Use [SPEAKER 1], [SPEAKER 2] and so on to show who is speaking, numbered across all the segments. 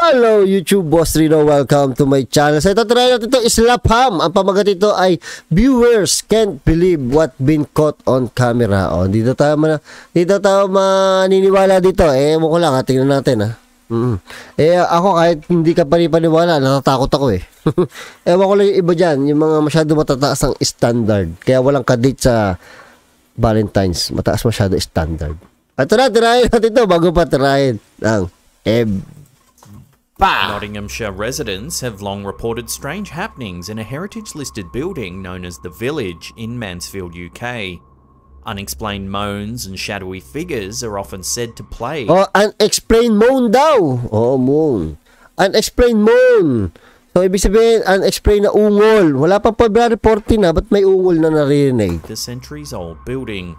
[SPEAKER 1] Hello YouTube, Boss Rino. Welcome to my channel. Sa ito, try natin ito, Islap-ham. Ang pamagat ito ay viewers can't believe what been caught on camera. O, dito tayo maniniwala dito. Ewan ko lang, tingnan natin ha. Ako kahit hindi ka panipaniwala, natatakot ako eh. Ewan ko lang yung iba dyan, yung mga masyado matataas ang standard. Kaya walang kadate sa Valentine's. Mataas masyado standard. At tirahin natin ito bago pa tirahin ng
[SPEAKER 2] Nottinghamshire residents have long reported strange happenings in a heritage-listed building known as The Village in Mansfield, UK. Unexplained moans and shadowy figures are often said to play.
[SPEAKER 1] Oh, unexplained moan daw. Oh, moan. Unexplained moan. So, ibig sabihin, unexplained na ungol. Wala pa February 14 na, ba't may ungol na narinig?
[SPEAKER 2] The centuries-old building.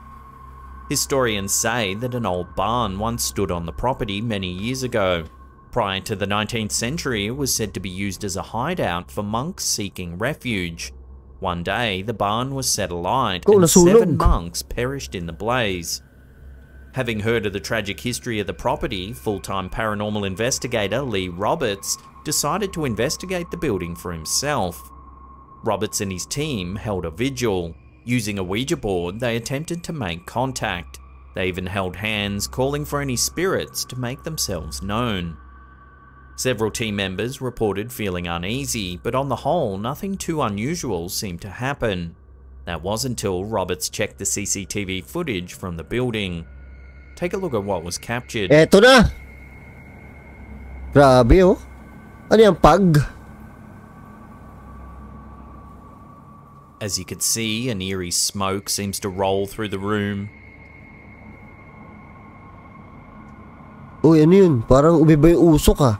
[SPEAKER 2] Historians say that an old barn once stood on the property many years ago. Prior to the 19th century, it was said to be used as a hideout for monks seeking refuge. One day, the barn was set alight and 7 monks perished in the blaze. Having heard of the tragic history of the property, full-time paranormal investigator Lee Roberts decided to investigate the building for himself. Roberts and his team held a vigil. Using a Ouija board, they attempted to make contact. They even held hands, calling for any spirits to make themselves known. Several team members reported feeling uneasy, but on the whole, nothing too unusual seemed to happen. That was until Roberts checked the CCTV footage from the building. Take a look at what was captured.
[SPEAKER 1] Eto na! Grabe oh. Ano yung pag?
[SPEAKER 2] As you can see, an eerie smoke seems to roll through the room.
[SPEAKER 1] Uy, ano yun? Parang umiba yung usok ah.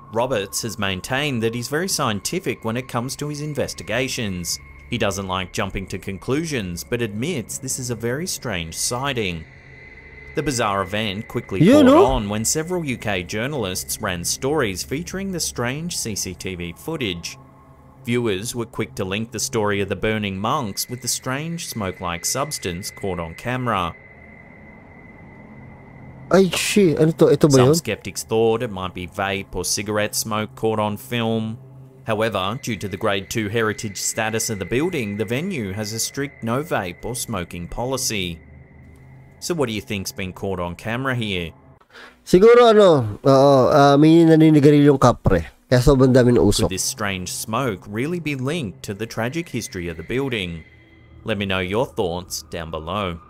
[SPEAKER 2] Roberts has maintained that he's very scientific when it comes to his investigations. He doesn't like jumping to conclusions, but admits this is a very strange sighting. The bizarre event quickly caught on when several UK journalists ran stories featuring the strange CCTV footage. Viewers were quick to link the story of the burning monks with the strange smoke-like substance caught on camera.
[SPEAKER 1] Ay, shit. Ano to? Ito ba yun?
[SPEAKER 2] Some skeptics thought it might be vape or cigarette smoke caught on film. However, due to the Grade 2 heritage status of the building, the venue has a strict no vape or smoking policy. So what do you think's been caught on camera here?
[SPEAKER 1] Siguro may naninigarilyo yung kapre. Kaya sobrang dami ng usok.
[SPEAKER 2] Could this strange smoke really be linked to the tragic history of the building? Let me know your thoughts down below.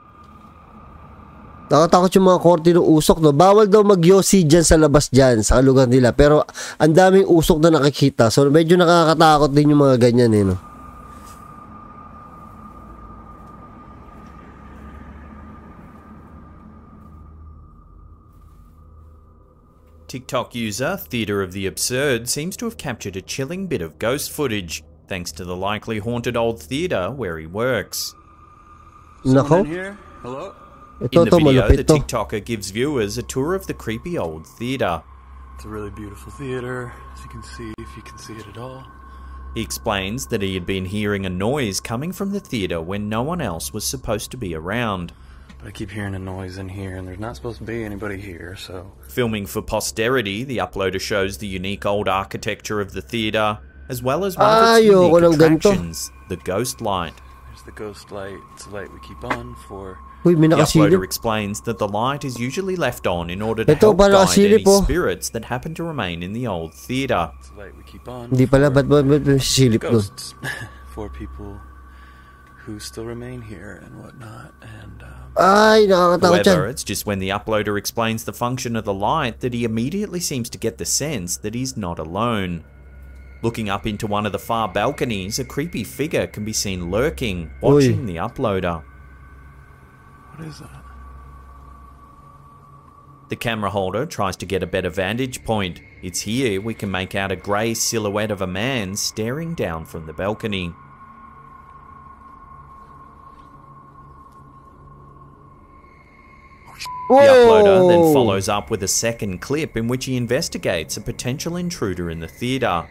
[SPEAKER 1] Nakatakot yung mga korte ng usok, no? Bawal daw mag-yosi dyan sa labas dyan, sa lugar nila. Pero ang daming usok na nakikita. So medyo nakakatakot din yung mga ganyan eh, no?
[SPEAKER 2] TikTok user Theatre of the Absurd seems to have captured a chilling bit of ghost footage, thanks to the likely haunted old theatre where he works.
[SPEAKER 1] Nako?
[SPEAKER 3] Hello?
[SPEAKER 2] In the video, the TikToker gives viewers a tour of the creepy old theatre.
[SPEAKER 3] It's a really beautiful theatre, as you can see, if you can see it at all.
[SPEAKER 2] He explains that he had been hearing a noise coming from the theatre when no one else was supposed to be around.
[SPEAKER 3] But I keep hearing a noise in here, and there's not supposed to be anybody here, so...
[SPEAKER 2] Filming for posterity, the uploader shows the unique old architecture of the theatre, as well as one of its unique attractions, the ghost light.
[SPEAKER 3] There's the ghost light. It's a light we keep on for...
[SPEAKER 2] The uploader explains that the light is usually left on in order to help guide any spirits that happen to remain in the old theatre.
[SPEAKER 3] It's a light we keep on
[SPEAKER 1] for
[SPEAKER 3] ghosts, for people who still remain here and whatnot, and...
[SPEAKER 2] However, it's just when the uploader explains the function of the light that he immediately seems to get the sense that he's not alone. Looking up into one of the far balconies, a creepy figure can be seen lurking, watching the uploader.
[SPEAKER 3] What is that?
[SPEAKER 2] The camera holder tries to get a better vantage point. It's here we can make out a grey silhouette of a man staring down from the balcony. The uploader then follows up with a second clip in which he investigates a potential intruder in the theatre.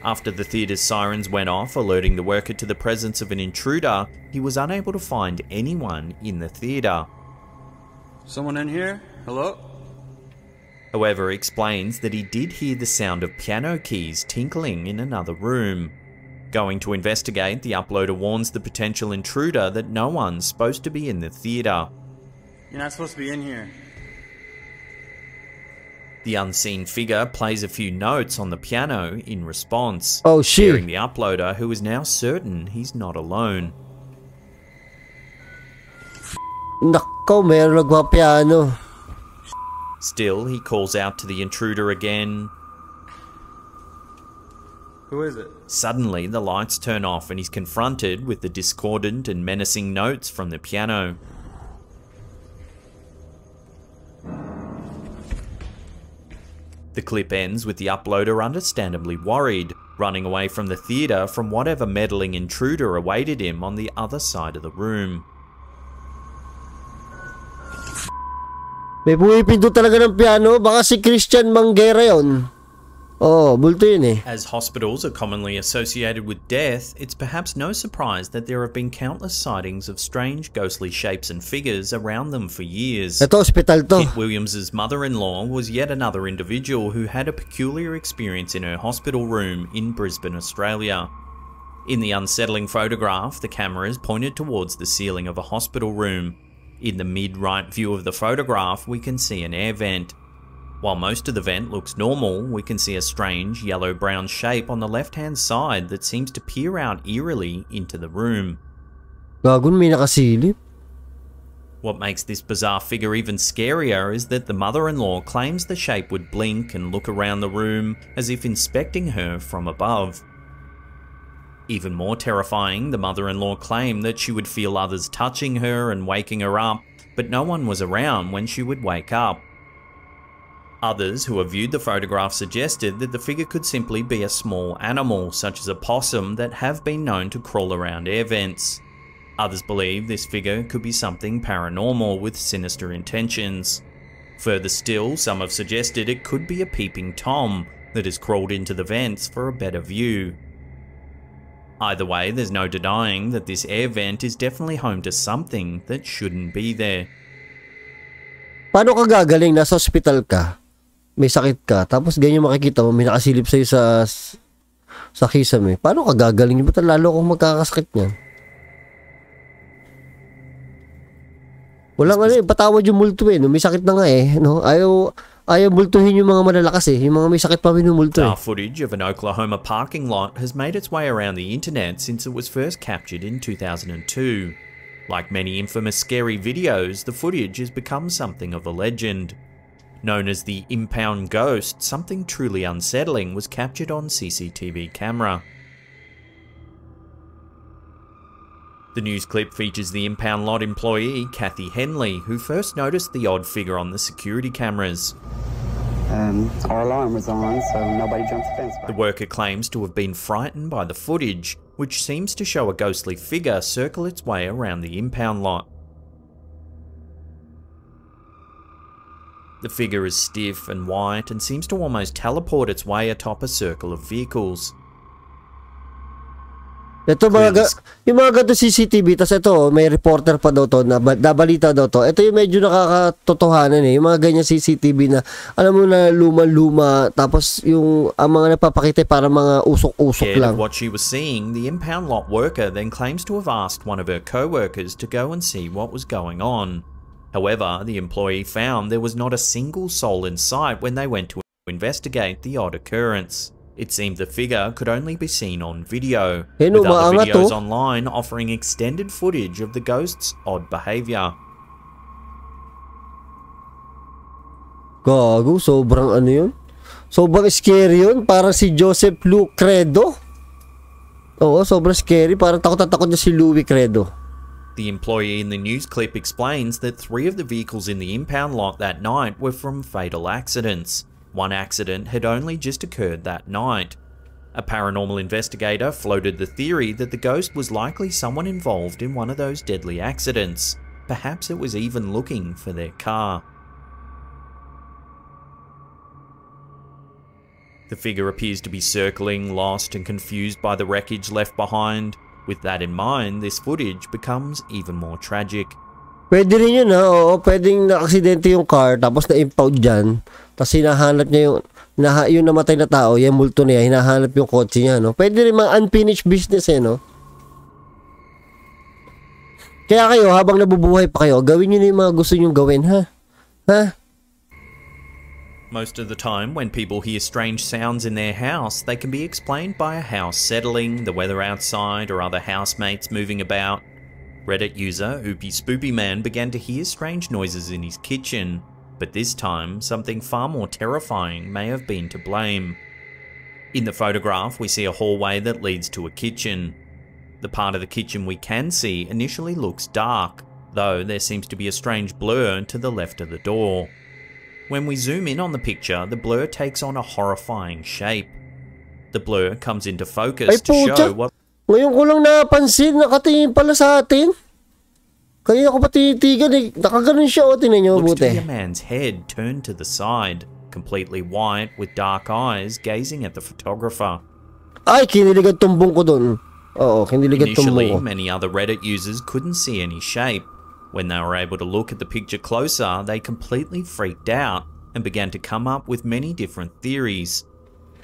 [SPEAKER 2] After the theatre's sirens went off, alerting the worker to the presence of an intruder, he was unable to find anyone in the theatre.
[SPEAKER 3] Someone in here? Hello?
[SPEAKER 2] However, explains that he did hear the sound of piano keys tinkling in another room. Going to investigate, the uploader warns the potential intruder that no one's supposed to be in the theatre.
[SPEAKER 3] You're not supposed to be in here.
[SPEAKER 2] The unseen figure plays a few notes on the piano in response,
[SPEAKER 1] Oh shit.
[SPEAKER 2] scaring the uploader, who is now certain he's not alone.
[SPEAKER 1] Nako, meron nagpa-piano.
[SPEAKER 2] Still, he calls out to the intruder again.
[SPEAKER 3] Who is it?
[SPEAKER 2] Suddenly, the lights turn off and he's confronted with the discordant and menacing notes from the piano. The clip ends with the uploader understandably worried, running away from the theatre from whatever meddling intruder awaited him on the other side of the room.
[SPEAKER 1] May pumipindot talaga ng piano. Baka si Christian Manguera yun. Oh, bulto yun eh.
[SPEAKER 2] As hospitals are commonly associated with death, it's perhaps no surprise that there have been countless sightings of strange ghostly shapes and figures around them for years.
[SPEAKER 1] Ito, hospital to.
[SPEAKER 2] Kit Williams's mother-in-law was yet another individual who had a peculiar experience in her hospital room in Brisbane, Australia. In the unsettling photograph, the camera is pointed towards the ceiling of a hospital room. In the mid-right view of the photograph, we can see an air vent. While most of the vent looks normal, we can see a strange yellow-brown shape on the left-hand side that seems to peer out eerily into the room.
[SPEAKER 1] Gagun, may nakasilip.
[SPEAKER 2] What makes this bizarre figure even scarier is that the mother-in-law claims the shape would blink and look around the room as if inspecting her from above. Even more terrifying, the mother-in-law claimed that she would feel others touching her and waking her up, but no one was around when she would wake up. Others who have viewed the photograph suggested that the figure could simply be a small animal, such as a possum, that have been known to crawl around air vents. Others believe this figure could be something paranormal with sinister intentions. Further still, some have suggested it could be a peeping Tom that has crawled into the vents for a better view. Either way, there's no denying that this air vent is definitely home to something that shouldn't be there.
[SPEAKER 1] Paano ka gagaling? Nasa hospital ka, may sakit ka, tapos ganyan makikita mo, may nakasilip sa'yo sa Kisame. Paano ka gagaling? Ba't lalo kung magkakasakit niyan? Walang ano eh, patawad yung multo eh, no? May sakit na nga eh, no? Ayaw multuhin yung mga malalakas eh, yung mga may sakit pa minumulto eh.
[SPEAKER 2] Footage of an Oklahoma parking lot has made its way around the internet since it was first captured in 2002. Like many infamous scary videos, the footage has become something of a legend. Known as the impound ghost, something truly unsettling was captured on CCTV camera. The news clip features the impound lot employee, Kathy Henley, who first noticed the odd figure on the security cameras.
[SPEAKER 4] Our alarm was on, so nobody jumped the fence.
[SPEAKER 2] The worker claims to have been frightened by the footage, which seems to show a ghostly figure circle its way around the impound lot. The figure is stiff and white and seems to almost teleport its way atop a circle of vehicles.
[SPEAKER 1] Ito yung mga ganito CCTV, tas ito, may reporter pa daw to, nabalita daw to. Ito yung medyo nakakatotohanan eh, yung mga ganyan CCTV na, alam mo na luma-luma, tapos yung ang mga napapakita para mga usok-usok lang.
[SPEAKER 2] What she was seeing, the impound lot worker then claims to have asked one of her co-workers to go and see what was going on. However, the employee found there was not a single soul in sight when they went to investigate the odd occurrence. It seemed the figure could only be seen on video, with other videos online offering extended footage of the ghost's odd behavior.
[SPEAKER 1] Gago, sobrang ano yun? Sobrang scary yun, parang si Joseph Lou Credo. Oo, sobrang scary, parang takot na takot na si Louis Credo.
[SPEAKER 2] The employee in the news clip explains that 3 of the vehicles in the impound lot that night were from fatal accidents. One accident had only just occurred that night. A paranormal investigator floated the theory that the ghost was likely someone involved in one of those deadly accidents. Perhaps it was even looking for their car. The figure appears to be circling, lost and confused by the wreckage left behind. With that in mind, this footage becomes even more tragic.
[SPEAKER 1] Pwede rin yun, ha? Oo, pwedeng na-aksidente yung car, tapos na-impound dyan, tapos hinahanap niya yung namatay na tao, yung multo niya, hinahanap yung kotse niya, no? Pwede rin mga unfinished business, eh, no? Kaya kayo, habang nabubuhay pa kayo, gawin nyo na yung mga gusto nyong gawin, ha? Ha?
[SPEAKER 2] Most of the time, when people hear strange sounds in their house, they can be explained by a house settling, the weather outside, or other housemates moving about. Reddit user Oopie Spoopy Man began to hear strange noises in his kitchen, but this time, something far more terrifying may have been to blame. In the photograph, we see a hallway that leads to a kitchen. The part of the kitchen we can see initially looks dark, though there seems to be a strange blur to the left of the door. When we zoom in on the picture, the blur takes on a horrifying shape. The blur comes into focus to show what...
[SPEAKER 1] Ngayon ko lang napansin, nakatingin pala sa atin. Kanina ko pa tinitigan eh. Nakaganon siya, o tinan nyo
[SPEAKER 2] looks
[SPEAKER 1] mabuti.
[SPEAKER 2] to be a man's head turned to the side, completely white with dark eyes gazing at the photographer.
[SPEAKER 1] Ay, kinilig ang tumbong ko dun. Oo, kinilig ang tumbong
[SPEAKER 2] Initially,
[SPEAKER 1] ko.
[SPEAKER 2] many other Reddit users couldn't see any shape. When they were able to look at the picture closer, they completely freaked out and began to come up with many different theories.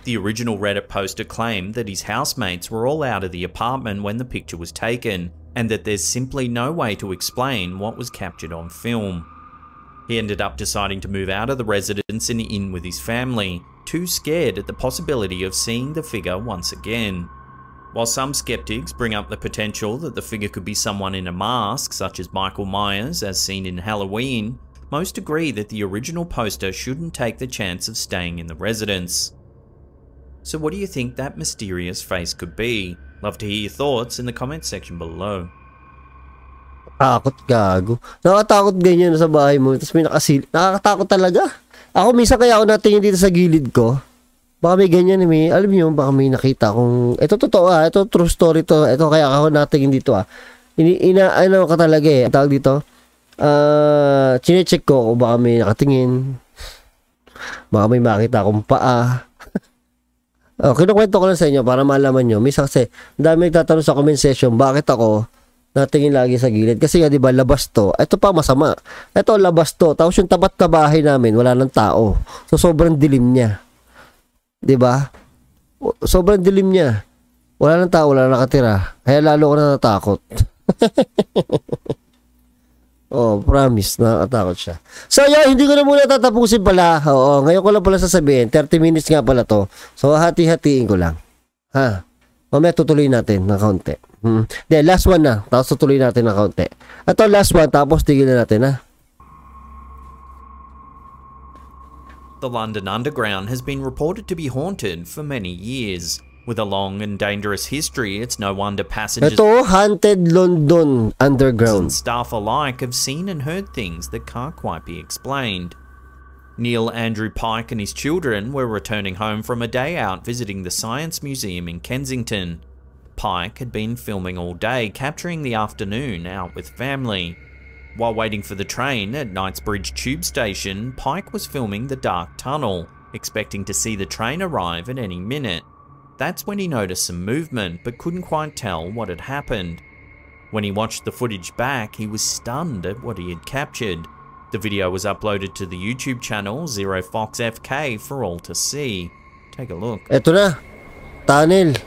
[SPEAKER 2] The original Reddit poster claimed that his housemates were all out of the apartment when the picture was taken, and that there's simply no way to explain what was captured on film. He ended up deciding to move out of the residence and in with his family, too scared at the possibility of seeing the figure once again. While some skeptics bring up the potential that the figure could be someone in a mask, such as Michael Myers as seen in Halloween, most agree that the original poster shouldn't take the chance of staying in the residence. So what do you think that mysterious face could be? Love to hear your thoughts in the comment section below.
[SPEAKER 1] Takot, gago. Nakakatakot ganyan sa bahay mo, tapos may nakasilip. Nakakatakot talaga. Ako minsan kaya ako natingin dito sa gilid ko. Baka may ganyan, may, alam niyo, baka may nakita kung, ito totoo ito true story to, ito kaya ako natingin dito ano ka talaga eh, tawag dito, chinecheck ko kung baka may nakatingin, baka may makita akong paa. Kinukwento ko lang sa inyo para malaman nyo, minsan kasi, dami nagtatanong sa comment section, bakit ako natingin lagi sa gilid, kasi nga diba, labas to, ito pa masama, ito labas to, tapos yung tapat na bahay namin, wala ng tao, so sobrang dilim niya. Diba? Sobrang dilim niya. Wala nang tao, wala nakatira. Kaya lalo ko na natakot. Oh, promise, nakatakot siya. So, hindi ko na muna tatapusin pala. Oo, ngayon ko lang pala sasabihin. 30 minutes nga pala to. So, hati-hatiin ko lang. Ha? Mamaya tutuloy natin ng kaunti. Then, last one na. Tapos tutuloy natin ng kaunti. Ito, last one. Tapos tigil na natin, ha?
[SPEAKER 2] The London Underground has been reported to be haunted for many years. With a long and dangerous history, it's no wonder passengers
[SPEAKER 1] Ito, Haunted London Underground.
[SPEAKER 2] and staff alike have seen and heard things that can't quite be explained. Neil Andrew Pike and his children were returning home from a day out visiting the Science Museum in Kensington. Pike had been filming all day, capturing the afternoon out with family. While waiting for the train at Knightsbridge Tube Station, Pike was filming the dark tunnel, expecting to see the train arrive at any minute. That's when he noticed some movement, but couldn't quite tell what had happened. When he watched the footage back, he was stunned at what he had captured. The video was uploaded to the YouTube channel ZeroFoxFK for all to see. Take a look.
[SPEAKER 1] Ito na. Tunnel.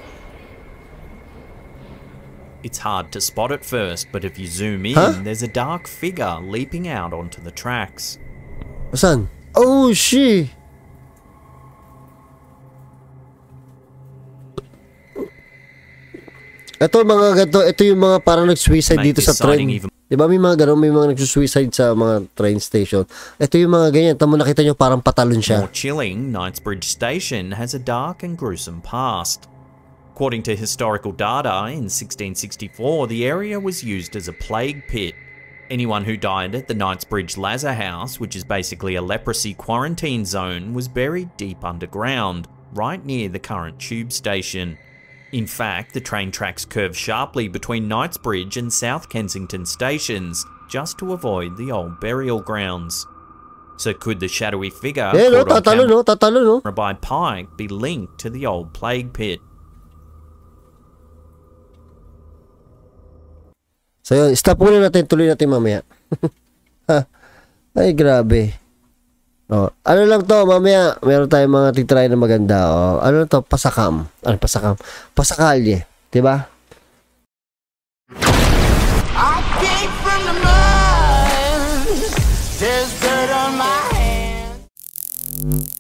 [SPEAKER 2] It's hard to spot at first, but if you zoom in, there's a dark figure leaping out onto the tracks.
[SPEAKER 1] Saan? Oh, shit! Ito mga ganito, ito yung mga parang nag-suicide dito sa train. Diba may mga gano'n, may mga nag-suicide sa mga train station. Ito yung mga ganyan, tamo nakita nyo parang patalon siya.
[SPEAKER 2] More chilling, Knightsbridge Station has a dark and gruesome past. According to historical data, in 1664, the area was used as a plague pit. Anyone who died at the Knightsbridge Lazar House, which is basically a leprosy quarantine zone, was buried deep underground, right near the current tube station. In fact, the train tracks curve sharply between Knightsbridge and South Kensington stations, just to avoid the old burial grounds. So could the shadowy figure caught on camera by Pike be linked to the old plague pit?
[SPEAKER 1] So yun, stop muna natin, tuloy natin mamaya. Ay, grabe. Oh, ano lang to, mamaya, meron tayong mga titry na maganda. Oh, ano to, pasakam. Ano, pasakam? Pasakalye. Diba?
[SPEAKER 5] I came from the mud. There's dirt on my hands.